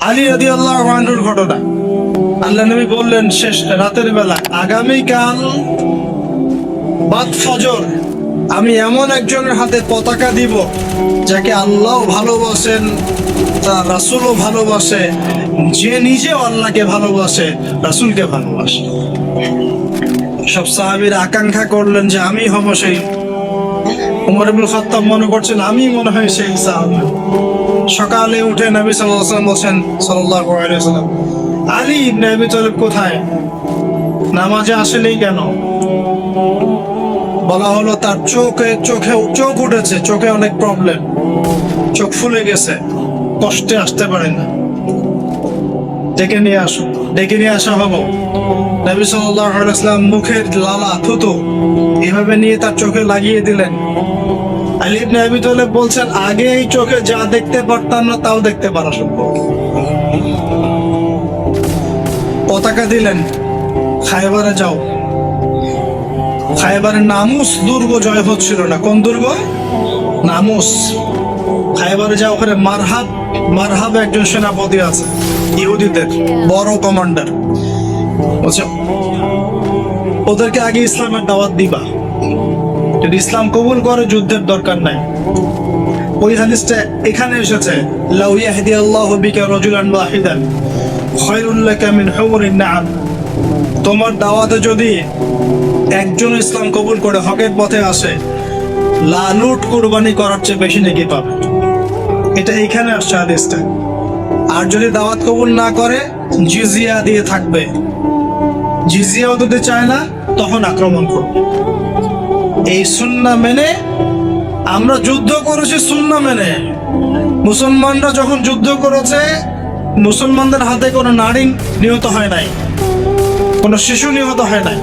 আলী রাদিয়াল্লাহু আনহুর ঘটনা। আল্লাহ নবী বললেন শেষ রাতের বেলা, আগামীকাল বাদ ফজর আমি এমন একজনের হাতে পতাকা দিব যাকে আল্লাহ ভালোবাসেন, তার রাসূলও ভালোবাসে, যে নিজেও আল্লাহকে ভালোবাসে, রাসূলকে ভালোবাসে। সব সাহাবীরা আকাঙ্ক্ষা করলেন যে আমি হব সেই। ওমর ইবনে খাত্তাব মনে করছেন আমি মনে হয় সেই সাহাবী। সকালে উঠে নবী সাল্লাল্লাহু আলাইহি ওয়াসাল্লাম বলছেন সাল্লাল্লাহু আলাইহি ওয়াসাল্লাম, আলী ইবনে আবি তালিব কোথায়? নামাজে আসেনি কেন? বলা হলো তার চোখ উঠেছে, চোখে অনেক প্রবলেম, চোখ ফুলে গেছে, কষ্টে আসতে পারে না। ডেকে নিয়ে আসো। ডেকে নিয়ে আসা হবো। নবী সাল্লাল্লাহু আলাইহি ওয়াসাল্লাম মুখের লালা থুতু এভাবে নিয়ে তার চোখে লাগিয়ে দিলেন। আলী ইবনে আবি তালিব বলছেন আগে এই চোখে যা দেখতে পারতাম না তাও দেখতে পারা সম্ভব। পতাকা দিলেন, খায়বারে যাও। খায়বারের নামুস দুর্গ জয় হচ্ছিল না। কোন দুর্গ? নামুস। খায়বারে যাও, ওখানে মারহাব একজন সেনাপতি আছে, ইহুদিদের বড় কমান্ডার। বলছে ওদেরকে আগে ইসলামের দাওয়াত দিবা, যদি ইসলাম কবুল করে যুদ্ধের দরকার নাই। ওই হাদিসটা এখানে এসেছে, লাউ ইয়াহদিয়াল্লাহু বিকা রাজুলান ওয়াহিদান খায়রুল লাকা মিন হুমুরিন নাআম। তোমার দাওয়াতে যদি একজন ইসলাম কবুল করে হকের পথে আসে, লালুট কুরবানি করার চেয়ে বেশি নেকি পাবে। এটা এখানে আসছে হাদিসটা। আর যদি দাওয়াত কবুল না করে জিজিয়া দিয়ে থাকবে, জিজিয়াও দিতে চায় না, তখন আক্রমণ করবে। এই সুন্নাহ মেনে আমরা যুদ্ধ করেছি, সুন্নাহ মেনে। মুসলমানরা যখন যুদ্ধ করেছে, মুসলমানদের হাতে কোনো নারী নিহত হয় নাই, কোনো শিশু নিহত হয় নাই।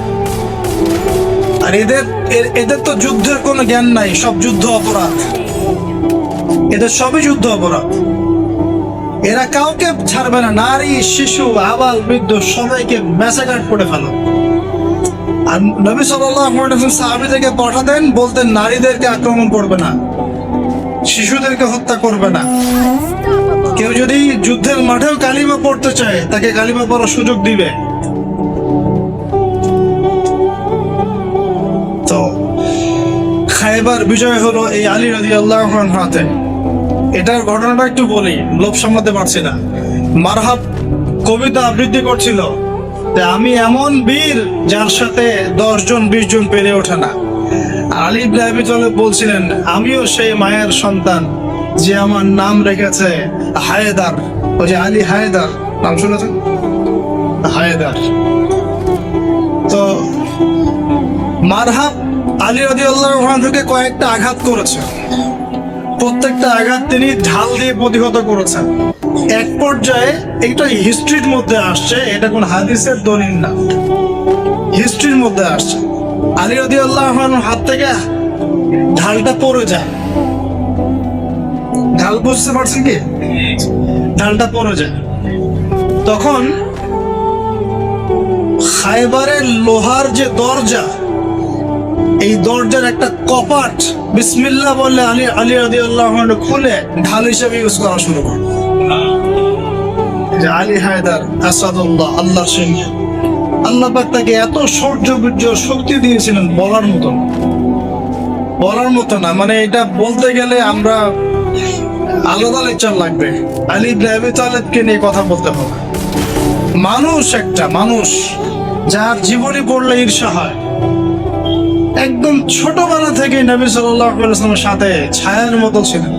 আর এদের তো যুদ্ধের কোনো জ্ঞান নাই, সব যুদ্ধ অপরাধ, এদের সবই যুদ্ধ অপরাধ। এরা কাউকে ছাড়বে না, নারী শিশু আবাল বৃদ্ধ সবাইকে ম্যাসাকার করে ফেলো। আর নবী সাল্লাল্লাহু আলাইহি ওয়াসাল্লাম সাহাবীদেরকে পাঠাতেন, বলতেন নারীদেরকে আক্রমণ করবে না, শিশুদেরকে হত্যা করবে না। কেউ যদি যুদ্ধের মাঠেও কালিমা পড়তে চায় তাকে কালিমা পড়ার সুযোগ দিবে। তো খায়বার বিজয় হলো এই আলী রাদিয়াল্লাহু আনহু হাতে। এটার ঘটনাটা একটু বলি, লোভ সামলাতে পারছি না। মারহাব কবিতা আবৃত্তি করছিল যে আমি এমন বীর যার সাথে 10 জন 20 জন পেরে ওঠে না। আলী ইবনে আবি তালিব বলছিলেন আমিও সেই মায়ের সন্তান যে আমার নাম রেখেছে হায়দার। ওই যে আলী হায়দার নাম শুনেছেন? হায়দার। তো মারহাব আলী রাদিয়াল্লাহু আনহুকে কয়েকটা আঘাত করেছে, প্রত্যেকটা আঘাত তিনি ঢাল দিয়ে প্রতিহত করেছেন। এক পর্যায়ে এটা হিস্ট্রির মধ্যে আসছে, এটা কোন হাদিসের দলিল না, হিস্ট্রির মধ্যে আসছে। আলী রাদিয়াল্লাহু আনহুর হাত থেকে ঢালটা পড়ে যায়। ঢাল বুঝতে পারছেন কি? ঢালটা পড়ে যায়। তখন খায়বারের লোহার যে দরজা, এই দরজার একটা কপাট বিসমিল্লাহ বললে আলী রাদিয়াল্লাহু আনহু খুলে ঢাল হিসেবে ইউজ করা শুরু করে। যে আলী হায়দার আসাদুল্লাহ, আল্লাহর সৈন্য। আল্লাহ পাক তাকে এত শৌর্য বীর্য শক্তি দিয়েছিলেন বলার মতো না। মানে এটা বলতে গেলে আমরা আলাদা লেকচার লাগবে। আলী ইবনে আবি তালিবকে নিয়ে কথা বলতে হবে। মানুষ যার জীবনী পড়লে ঈর্ষা হয়। একদম ছোটবেলা থেকে নবী সাল্লাল্লাহু আলাইহি ওয়াসাল্লামের সাথে ছায়ার মতো ছিলেন।